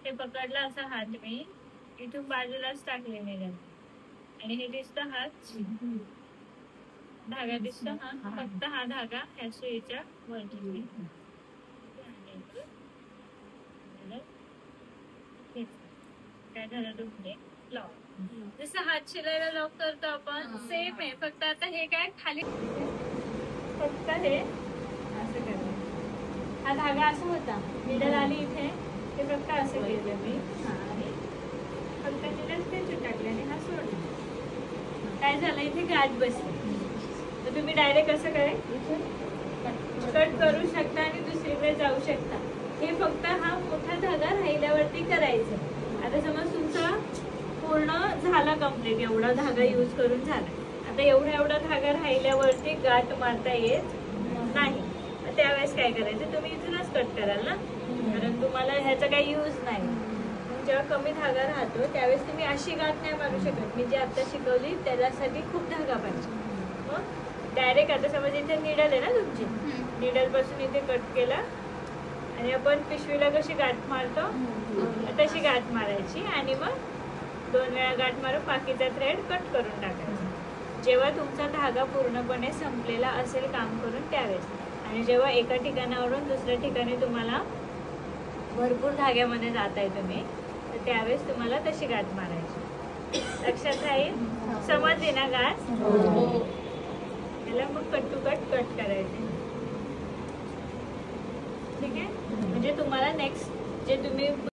इथे पकडला असा हात मी इथून बाजूलाच टाकले मी आणि हे दिसतं हात धागा दिसतो हा फक्त हा धागा ह्या सुईच्या वरती काय झालं तुमचे लॉक जसं हात शिलाईला लॉक करतो आपण सेम आहे फक्त आता हे काय खाली फक्त हे असं करायचं हा धागा असा होता मिडल आली इथे ते फक्त असं केलं मी आणि फक्त मिडल स्टेच टाकले आणि हा सोडला काय झालं इथे गाठ बसली तर तुम्ही डायरेक्ट असं काय कट करू शकता आणि दुसरीकडे जाऊ शकता हे फक्त हा मोठा धागा राहिल्यावरती करायचं आता समज तुमचा पूर्ण झाला कम्प्लीट एवढा धागा यूज करून झाला आता एवढा धागा राहिल्यावरती गाठ मारता येत नाही त्यावेळेस काय करायचं तुम्ही इथूनच कट कराल ना कारण तुम्हाला ह्याचा काही यूज नाही जेव्हा कमी धागा राहतो त्यावेळेस तुम्ही अशी गाठ नाही मारू शकत मी जी आता शिकवली त्याच्यासाठी खूप धागा पाहिजे मग डायरेक्ट आता समज इथे निडल आहे ना तुमची निडल पासून इथे कट केला आणि आपण पिशवीला कशी गाठ मारतो तशी गाठ मारायची आणि मग 2 वेळा गाठ मारून बाकीचा थ्रेड कट करून टाकायचा जेव्हा तुमचा धागा पूर्णपणे संपलेला असेल काम करून त्यावेळेस आणि जेव्हा एका ठिकाणावरून दुसऱ्या ठिकाणी तुम्हाला भरपूर धाग्यामध्ये जाताय तुम्ही तर त्यावेळेस तुम्हाला तशी गाठ मारायची लक्षात राहील समजली ना गाठ त्याला मग कट टू कट करायचे ठीक आहे म्हणजे तुम्हाला नेक्स्ट जे तुम्ही